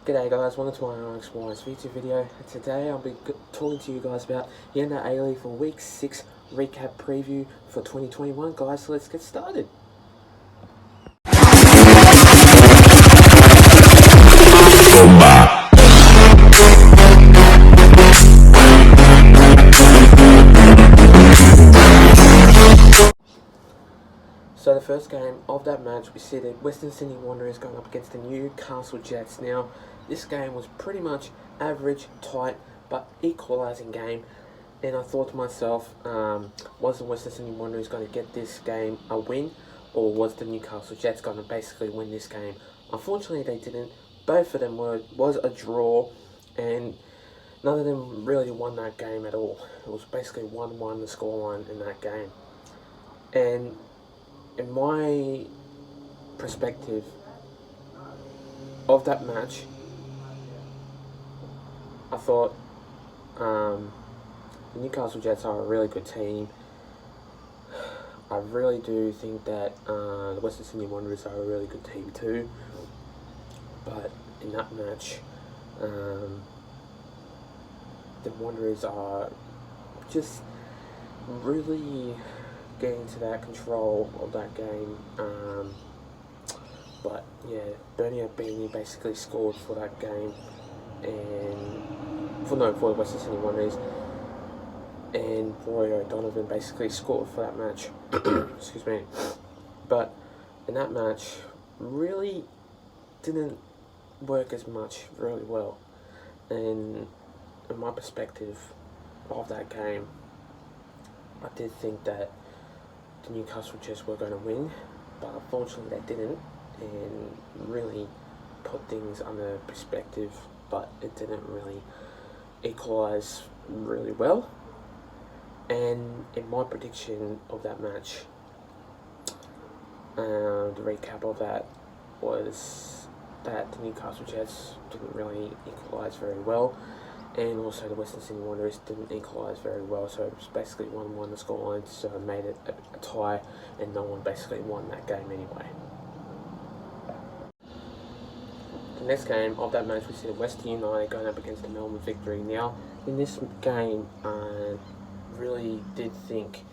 G'day guys, welcome to my RXY's YouTube video. Today I'll be talking to you guys about Hyundai Aleague for Week 6 recap preview for 2021. Guys, so let's get started. So the first game of that match, we see the Western Sydney Wanderers going up against the Newcastle Jets. Now, this game was pretty much average, tight, but equalising game. And I thought to myself, was the Western Sydney Wanderers going to get this game a win, or was the Newcastle Jets going to basically win this game? Unfortunately, they didn't. Both of them was a draw, and none of them really won that game at all. It was basically 1-1 the scoreline in that game. And in my perspective of that match, I thought the Newcastle Jets are a really good team. I really do think that the Western Sydney Wanderers are a really good team too. But in that match, the Wanderers are just really getting to that control of that game. But yeah, Bernie Beanie basically scored for that game, and for the Western Sydney Wanderers, and Roy O'Donovan basically scored for that match. Excuse me. But in that match, really didn't work as much really well. And in my perspective of that game, I did think that the Newcastle Jets were going to win, but unfortunately they didn't, and really put things under perspective, but it didn't really equalise really well. And in my prediction of that match, the recap of that was that the Newcastle Jets didn't really equalise very well, and also the Western Sydney Wanderers didn't equalise very well, so it was basically 1-1 the scoreline, so it made it a tie, and no one basically won that game anyway. The next game of that match, we see the Western United going up against the Melbourne Victory. Now, in this game, I really did think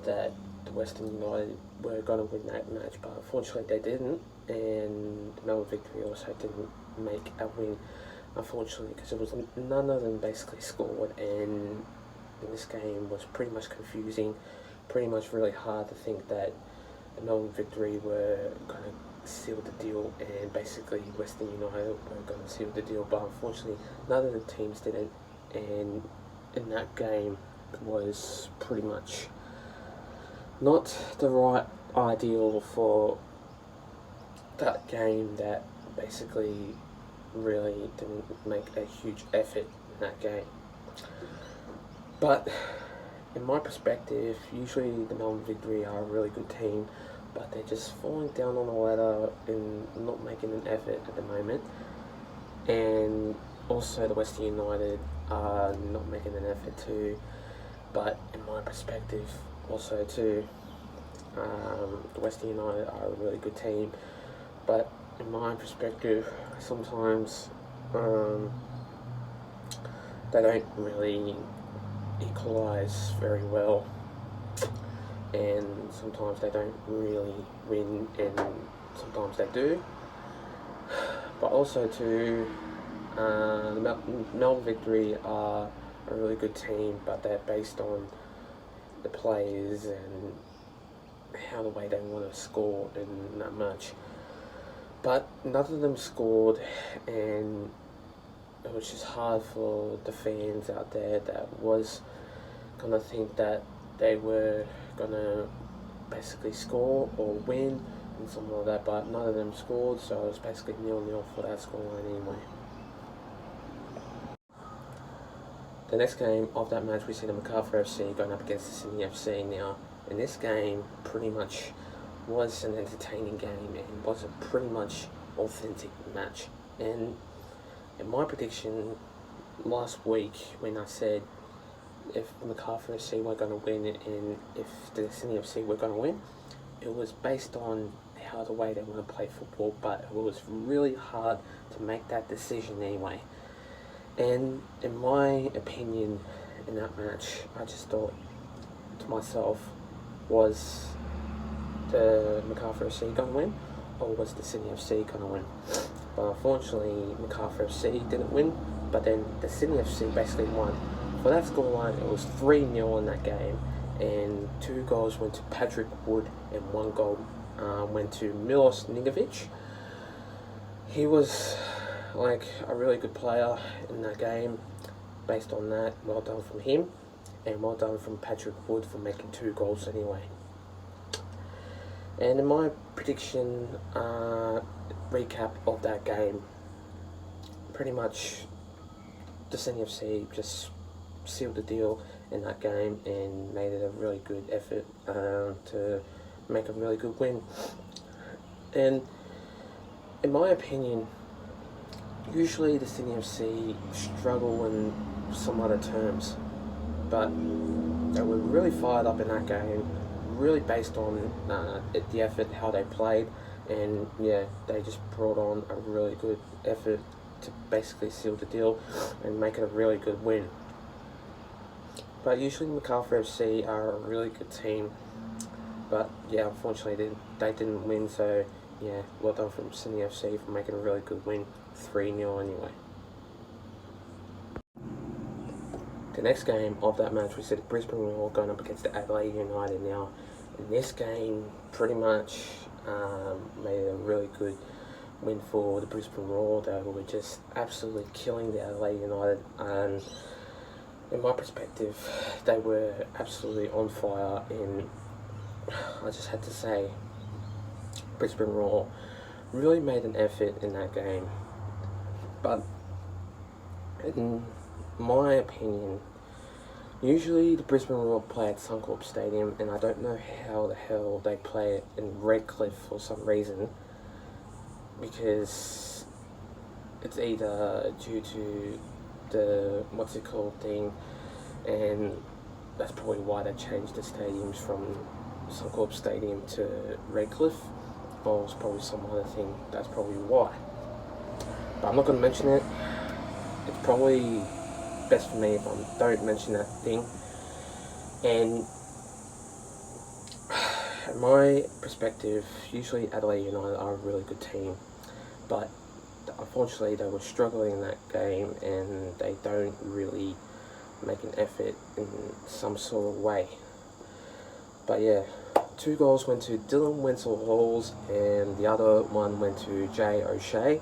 that the Western United were going to win that match, but unfortunately they didn't, and the Melbourne Victory also didn't make a win, unfortunately, because it was none of them basically scored, and this game was pretty much confusing, pretty much really hard to think that the Melbourne Victory were going to seal the deal, and basically Western United were going to seal the deal, but unfortunately none of the teams didn't, and in that game was pretty much not the right ideal for that game, that basically really didn't make a huge effort in that game. But in my perspective, usually the Melbourne Victory are a really good team, but they're just falling down on the ladder and not making an effort at the moment. And also the Western United are not making an effort too, but in my perspective also too, the Western United are a really good team, but in my perspective, sometimes they don't really equalise very well, and sometimes they don't really win, and sometimes they do. But also too, the Melbourne Victory are a really good team, but they're based on the players and how the way they want to score and that much. But none of them scored, and it was just hard for the fans out there that was going to think that they were going to basically score or win and something like that, but none of them scored, so it was basically 0-0 for that scoreline anyway. The next game of that match, we see the Macarthur FC going up against the Sydney FC. Now, in this game, pretty much was an entertaining game and was a pretty much authentic match. And in my prediction last week, when I said if Macarthur FC were going to win and if the Sydney FC were going to win, it was based on how the way they want to play football, but it was really hard to make that decision anyway. And in my opinion, in that match, I just thought to myself, was the Macarthur FC going to win, or was the Sydney FC going to win? But unfortunately, Macarthur FC didn't win, but then the Sydney FC basically won. For that scoreline, it was 3-0 in that game, and 2 goals went to Patrick Wood, and 1 goal went to Milos Nigovic. He was like a really good player in that game. Based on that, well done from him, and well done from Patrick Wood for making 2 goals anyway. And in my prediction recap of that game, pretty much the Sydney FC just sealed the deal in that game and made it a really good effort to make a really good win. And in my opinion, usually the Sydney FC struggle in some other terms, but they were really fired up in that game, really based on the effort, how they played, and yeah, they just brought on a really good effort to basically seal the deal and make it a really good win. But usually Macarthur FC are a really good team, but yeah, unfortunately they didn't win, so yeah, well done from Sydney FC for making a really good win, 3-0 anyway. The next game of that match, we said Brisbane Roar going up against the Adelaide United now. In this game, pretty much made it a really good win for the Brisbane Roar. They were just absolutely killing the Adelaide United, and in my perspective, they were absolutely on fire, and I just had to say, Brisbane Roar really made an effort in that game. But in my opinion, usually the Brisbane Roar play at Suncorp Stadium, and I don't know how the hell they play it in Redcliffe for some reason, because it's either due to the thing, and that's probably why they changed the stadiums from Suncorp Stadium to Redcliffe, or it's probably some other thing, that's probably why. But I'm not going to mention it. It's probably best for me if I don't mention that thing. And in my perspective, usually Adelaide United are a really good team, but unfortunately they were struggling in that game, and they don't really make an effort in some sort of way. But yeah, 2 goals went to Dylan Wenzel-Halls, and the other one went to Jay O'Shea.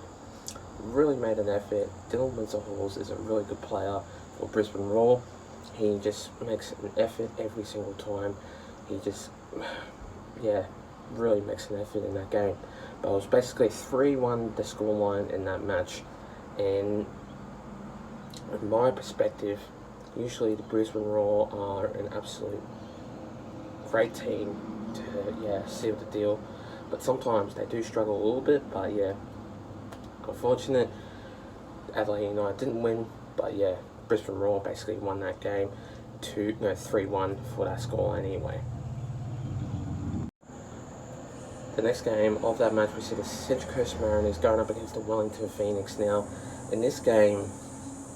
Really made an effort. Dylan Wenzel-Halls is a really good player for Brisbane Roar. He just makes an effort every single time. He just, yeah, really makes an effort in that game. But it was basically 3-1 the scoreline in that match. And in my perspective, usually the Brisbane Roar are an absolute great team to seal the deal. But sometimes they do struggle a little bit, but yeah, unfortunate Adelaide United didn't win, but yeah, Brisbane Roar basically won that game 3-1 for that scoreline anyway. The next game of that match, we see the Central Coast Mariners going up against the Wellington Phoenix now. In this game,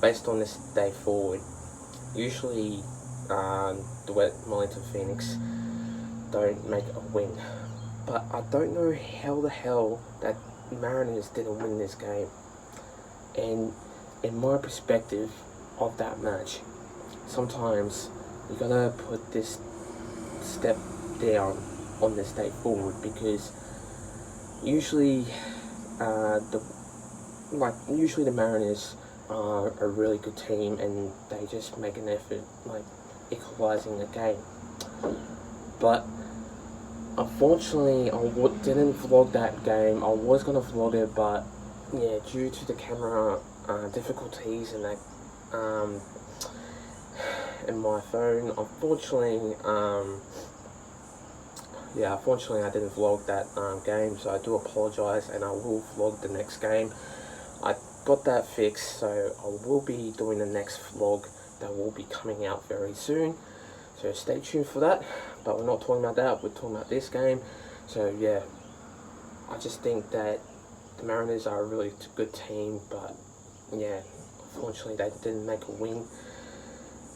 based on this day forward, usually the Wellington Phoenix don't make a win, but I don't know how the hell that Mariners didn't win this game. And in my perspective of that match, sometimes you gotta put this step down on this day forward, because usually usually the Mariners are a really good team, and they just make an effort like equalising the game. But unfortunately, I didn't vlog that game. I was gonna vlog it, but yeah, due to the camera difficulties and that in my phone, unfortunately, unfortunately I didn't vlog that game, so I do apologise, and I will vlog the next game. I got that fixed, so I will be doing the next vlog that will be coming out very soon, so stay tuned for that. But we're not talking about that, we're talking about this game. So yeah, I just think that the Mariners are a really good team, but yeah, unfortunately they didn't make a win.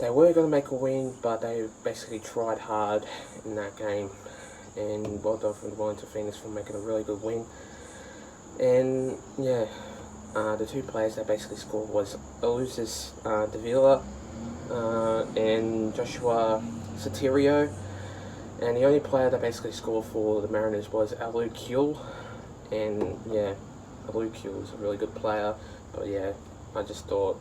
They were going to make a win, but they basically tried hard in that game, and well done for the Wellington Phoenix for making a really good win. And yeah, the two players that basically scored was Elusis Davila and Joshua Sotirio, and the only player that basically scored for the Mariners was Aleague, and yeah, Aleague is a really good player, but yeah, I just thought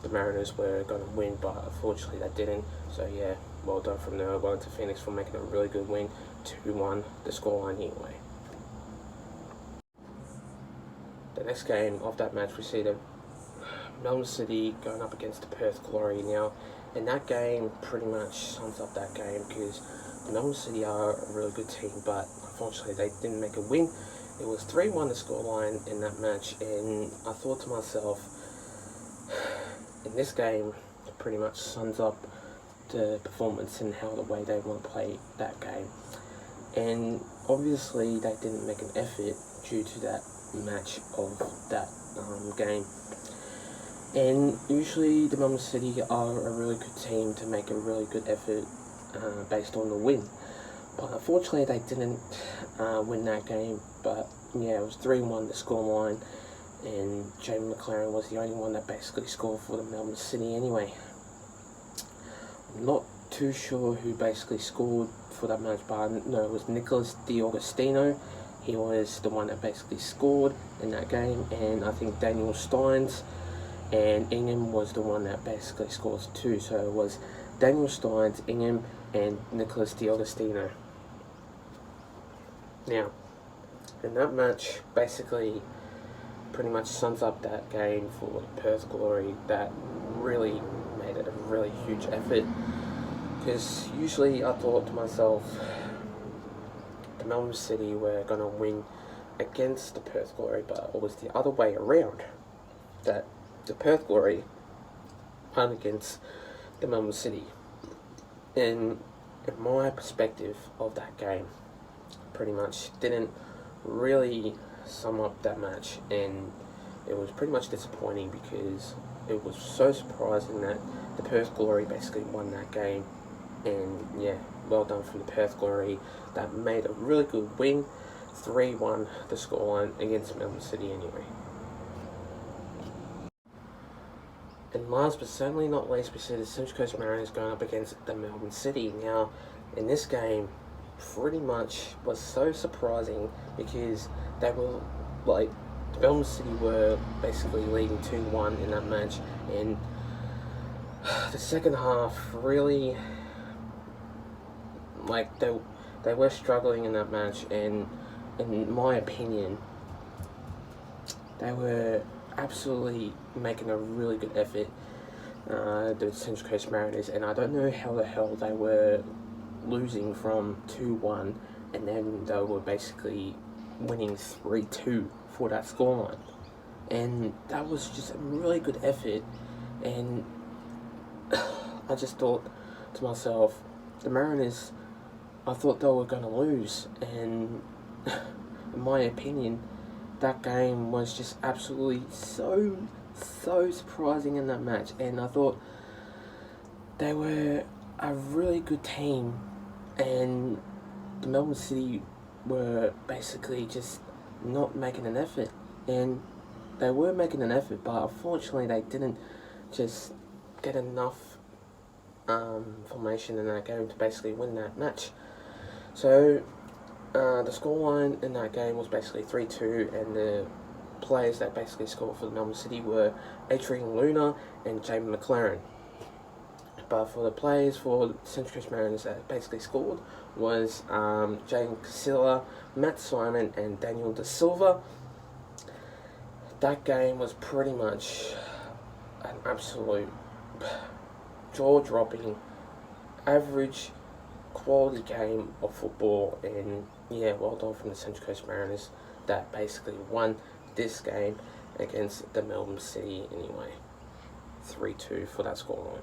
the Mariners were going to win, but unfortunately they didn't. So yeah, well done from the Wellington Phoenix for making a really good win, 2-1 the scoreline anyway. The next game of that match, we see the Melbourne City going up against the Perth Glory now, and that game pretty much sums up that game, because Melbourne City are a really good team, but unfortunately they didn't make a win. It was 3-1 the scoreline in that match, and I thought to myself, in this game, it pretty much sums up the performance and how the way they want to play that game. And obviously they didn't make an effort due to that match of that game. And usually the Melbourne City are a really good team to make a really good effort based on the win. But unfortunately they didn't win that game. But yeah, it was 3-1 the scoreline, and Jamie McLaren was the only one that basically scored for the Melbourne City anyway. I'm not too sure who basically scored for that match, but I know it was Nicholas D'Agostino. He was the one that basically scored in that game, and I think Daniel Steins and Ingham was the one that basically scores too. So it was Daniel Steins, Ingham, and Nicholas D'Agostino. Now, in that match, basically pretty much sums up that game for the Perth Glory that really made it a really huge effort, because usually I thought to myself the Melbourne City were going to win against the Perth Glory, but it was the other way around, that the Perth Glory won against the Melbourne City. And in my perspective of that game, pretty much didn't really sum up that match, and it was pretty much disappointing because it was so surprising that the Perth Glory basically won that game. And yeah, well done from the Perth Glory that made a really good win, 3-1 the scoreline against Melbourne City anyway. And last but certainly not least, we see the Central Coast Mariners going up against the Melbourne City. Now, in this game, pretty much was so surprising because they were like, the Melbourne City were basically leading 2-1 in that match, and the second half really, like, they were struggling in that match, and in my opinion they were absolutely making a really good effort, the Central Coast Mariners, and I don't know how the hell they were losing from 2-1 and then they were basically winning 3-2 for that scoreline. And that was just a really good effort, and I just thought to myself, the Mariners, I thought they were going to lose, and in my opinion, that game was just absolutely so surprising in that match, and I thought they were a really good team, and the Melbourne City were basically just not making an effort, and they were making an effort, but unfortunately they didn't just get enough formation in that game to basically win that match. So the scoreline in that game was basically 3-2, and the players that basically scored for the Melbourne City were Adrian Luna and Jamie McLaren. But for the players for Central Coast Mariners that basically scored was Jane Casilla, Matt Simon, and Daniel Da Silva. That game was pretty much an absolute jaw-dropping, average quality game of football, and yeah, well done from the Central Coast Mariners that basically won this game against the Melbourne City anyway, 3-2 for that scoreline.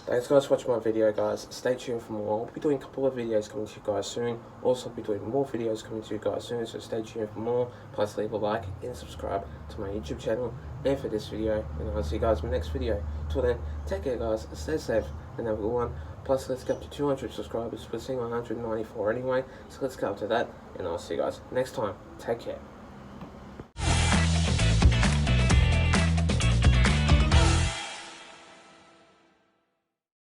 Thanks guys for watching my video, guys. Stay tuned for more. I'll be doing a couple of videos coming to you guys soon. Also I'll be doing more videos coming to you guys soon, so stay tuned for more. Plus leave a like and subscribe to my YouTube channel and for this video, and I'll see you guys in my next video. Till then, take care guys, stay safe and have a good one. Plus let's get up to 200 subscribers. We're seeing 194 anyway, so let's go up to that, and I'll see you guys next time. Take care.